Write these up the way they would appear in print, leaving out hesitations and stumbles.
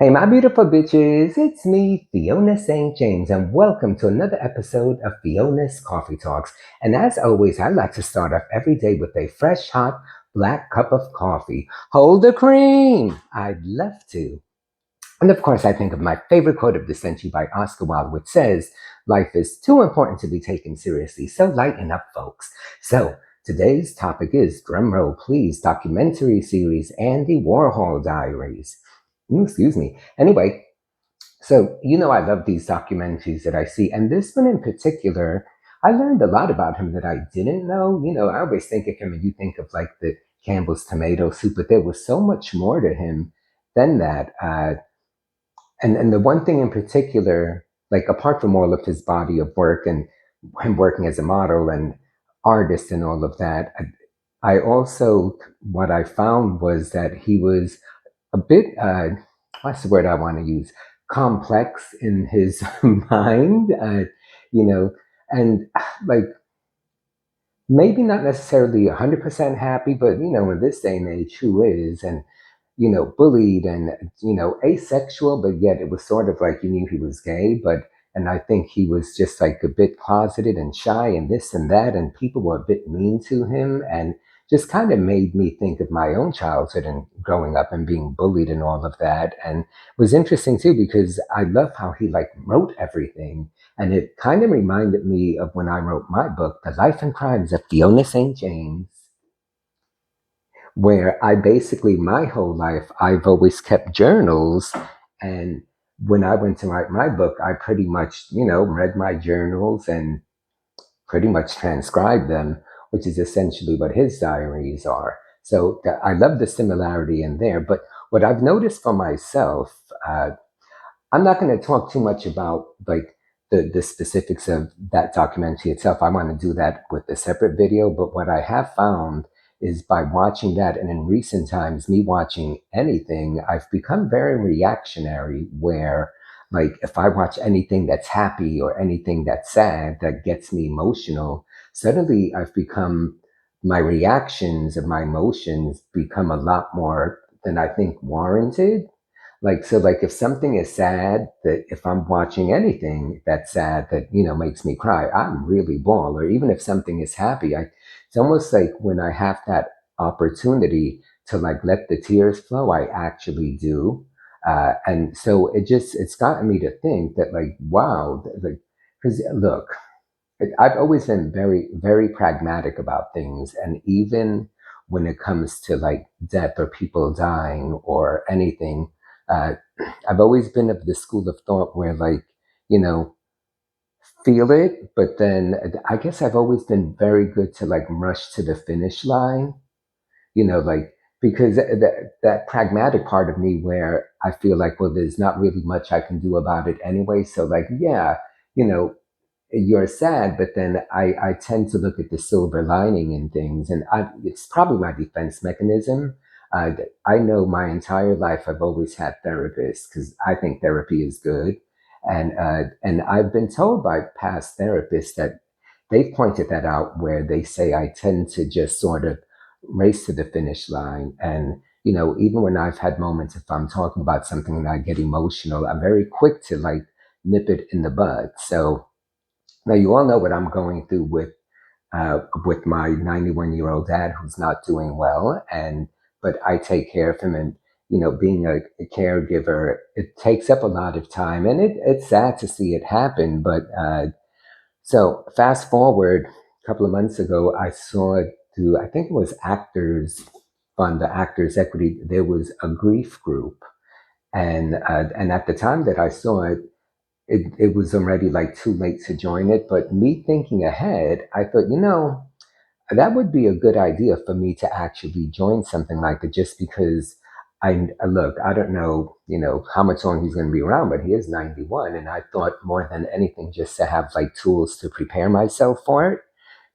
Hey, my beautiful bitches, it's me, Fiona St. James, and welcome to another episode of Fiona's Coffee Talks. And as always, I like to start off every day with a fresh, hot, black cup of coffee. Hold the cream! I'd love to. And of course, I think of my favorite quote of the century by Oscar Wilde, which says, "Life is too important to be taken seriously, so lighten up, folks." So, today's topic is, drumroll please, documentary series and the Warhol Diaries. Excuse me. Anyway, so I love these documentaries that I see, and this one in particular, I learned a lot about him that I didn't know. I always think of him and you think of like the Campbell's tomato soup, but there was so much more to him than that. And the one thing in particular, like apart from all of his body of work and him working as a model and artist and all of that, I also, what I found was that he was a bit, what's the word I want to use? Complex in his mind, you know, and like maybe not necessarily 100% happy, but in this day and age, who is? And bullied and, asexual, but yet it was sort of like you knew he was gay, and I think he was just like a bit closeted and shy and this and that, and people were a bit mean to him, and just kind of made me think of my own childhood and growing up and being bullied and all of that. And it was interesting too, because I love how he like wrote everything. And it kind of reminded me of when I wrote my book, The Life and Crimes of Fiona St. James, where I basically, my whole life, I've always kept journals. And when I went to write my book, I pretty much, read my journals and pretty much transcribed them, which is essentially what his diaries are. So I love the similarity in there. But what I've noticed for myself, I'm not going to talk too much about like the specifics of that documentary itself. I want to do that with a separate video. But what I have found is by watching that, and in recent times, me watching anything, I've become very reactionary where like if I watch anything that's happy or anything that's sad that gets me emotional, suddenly I've become, my reactions of my emotions become a lot more than I think warranted. Like, so like if something is sad, that if I'm watching anything that's sad that, makes me cry, I'm really ball. Or even if something is happy, it's almost like when I have that opportunity to like let the tears flow, I actually do. And so it's gotten me to think that like, wow, like, because look, I've always been very, very pragmatic about things. And even when it comes to like death or people dying or anything, uh, I've always been of the school of thought where like, you know, feel it, but then I guess I've always been very good to like rush to the finish line, like, because that pragmatic part of me where I feel like, well, there's not really much I can do about it anyway. So like, yeah, you know, you're sad, but then I tend to look at the silver lining in things, and it's probably my defense mechanism. I know my entire life I've always had therapists because I think therapy is good, and I've been told by past therapists that they've pointed that out where they say I tend to just sort of race to the finish line, and even when I've had moments, if I'm talking about something and I get emotional, I'm very quick to like nip it in the bud. So now you all know what I'm going through with my 91-year-old dad who's not doing well, and but I take care of him, and being a caregiver, it takes up a lot of time, and it's sad to see it happen. But so fast forward a couple of months ago, I saw it through, I think it was Actors Fund, the Actors Equity. There was a grief group, and at the time that I saw it, it was already like too late to join it. But me thinking ahead, I thought, that would be a good idea for me to actually join something like that, just because look, I don't know, how much longer he's going to be around, but he is 91. And I thought more than anything, just to have like tools to prepare myself for it,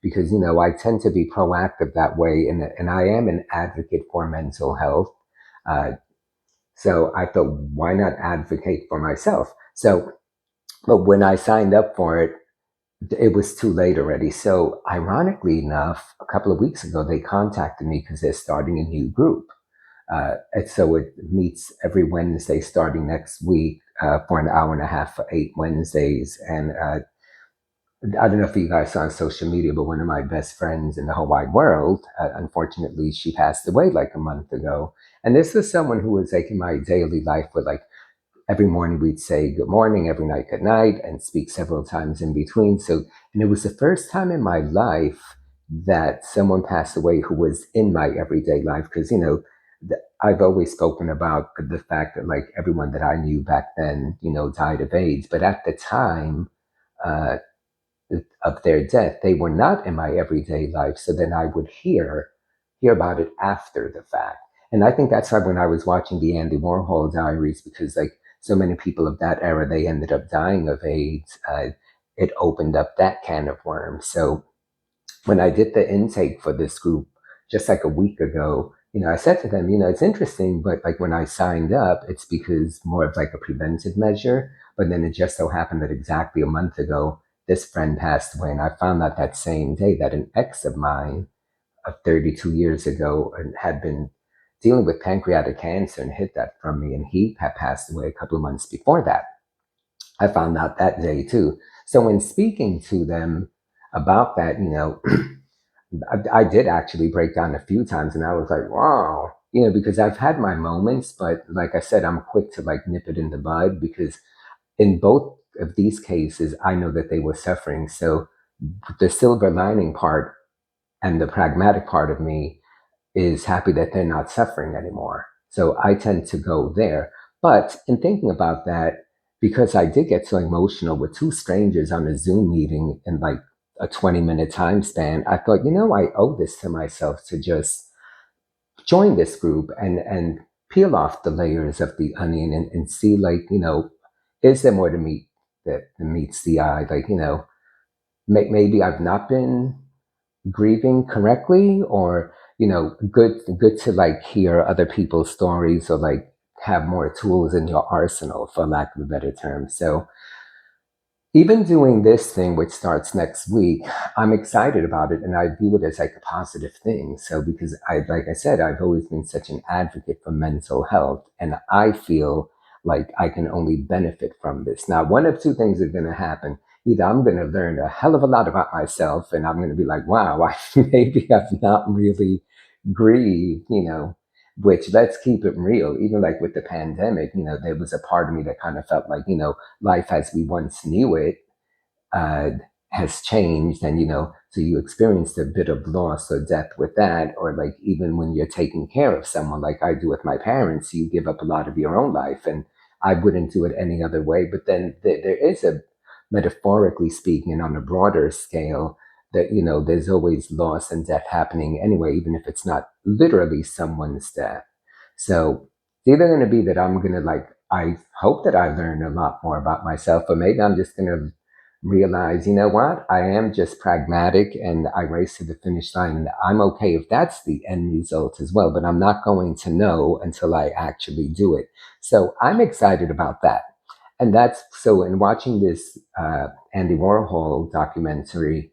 because, I tend to be proactive that way. And I am an advocate for mental health. Uh, so I thought, why not advocate for myself? So, but when I signed up for it, it was too late already. So, ironically enough, a couple of weeks ago, they contacted me because they're starting a new group. And so it meets every Wednesday starting next week for an hour and a half for 8 Wednesdays. And I don't know if you guys saw on social media, but one of my best friends in the whole wide world, unfortunately, she passed away like a month ago. And this was someone who was like in my daily life with like every morning we'd say good morning, every night good night, and speak several times in between. So, and it was the first time in my life that someone passed away who was in my everyday life. Because, I've always spoken about the fact that like everyone that I knew back then, died of AIDS. But at the time, uh, of their death, they were not in my everyday life. So then I would hear about it after the fact. And I think that's why when I was watching the Andy Warhol Diaries, because like so many people of that era, they ended up dying of AIDS. It opened up that can of worms. So when I did the intake for this group just like a week ago, I said to them, it's interesting, but like when I signed up, it's because more of like a preventive measure. But then it just so happened that exactly a month ago, this friend passed away. And I found out that same day that an ex of mine of 32 years ago had been dealing with pancreatic cancer and hid that from me. And he had passed away a couple of months before that. I found out that day too. So when speaking to them about that, I did actually break down a few times and I was like, wow, because I've had my moments, but like I said, I'm quick to like nip it in the bud because in both of these cases, I know that they were suffering. So the silver lining part and the pragmatic part of me is happy that they're not suffering anymore. So I tend to go there. But in thinking about that, because I did get so emotional with two strangers on a Zoom meeting in like a 20-minute time span, I thought, I owe this to myself to just join this group and peel off the layers of the onion and see like, is there more to meet that meets the eye? Like, maybe I've not been grieving correctly, or good to like hear other people's stories or like have more tools in your arsenal, for lack of a better term. So even doing this thing, which starts next week, I'm excited about it and I view it as like a positive thing. So because like I said, I've always been such an advocate for mental health and I feel like I can only benefit from this. Now, one of two things are going to happen. Either I'm going to learn a hell of a lot about myself and I'm going to be like, wow, maybe I've not really grieved, which, let's keep it real. Even like with the pandemic, there was a part of me that kind of felt like, life as we once knew it uh, has changed. And, so you experienced a bit of loss or death with that. Or like even when you're taking care of someone like I do with my parents, you give up a lot of your own life. And I wouldn't do it any other way. But then there is a, metaphorically speaking, and on a broader scale, that, there's always loss and death happening anyway, even if it's not literally someone's death. So it's either going to be that I'm going to like, I hope that I learn a lot more about myself, or maybe I'm just going to realize, what? I am just pragmatic and I race to the finish line. And I'm okay if that's the end result as well, but I'm not going to know until I actually do it. So I'm excited about that. And that's so in watching this Andy Warhol documentary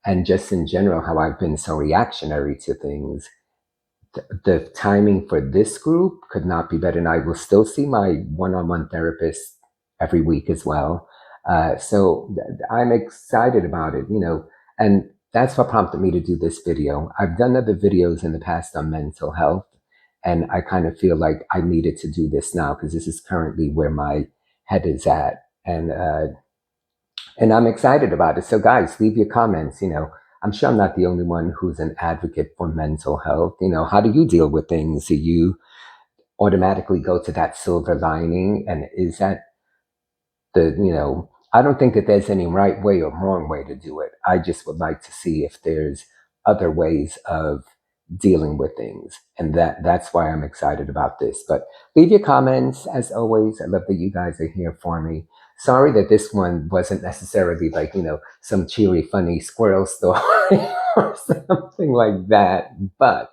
and just in general, how I've been so reactionary to things, the timing for this group could not be better. And I will still see my one-on-one therapist every week as well. So I'm excited about it, and that's what prompted me to do this video. I've done other videos in the past on mental health, and I kind of feel like I needed to do this now because this is currently where my head is at. And I'm excited about it. So guys, leave your comments, I'm sure I'm not the only one who's an advocate for mental health. How do you deal with things? Do you automatically go to that silver lining? And is that I don't think that there's any right way or wrong way to do it. I just would like to see if there's other ways of dealing with things. And that's why I'm excited about this. But leave your comments. As always, I love that you guys are here for me. Sorry that this one wasn't necessarily like, some cheery, funny squirrel story or something like that. But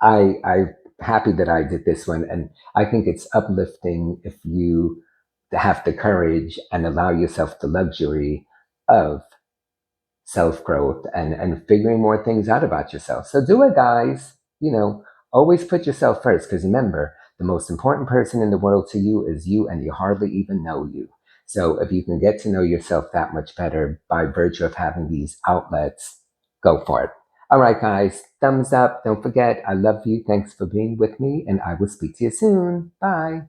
I'm happy that I did this one. And I think it's uplifting if you have the courage and allow yourself the luxury of self growth and figuring more things out about yourself. So do it, guys. Always put yourself first, because remember, the most important person in the world to you is you, and you hardly even know you. So if you can get to know yourself that much better by virtue of having these outlets, go for it. All right, guys, thumbs up. Don't forget, I love you. Thanks for being with me, and I will speak to you soon. Bye.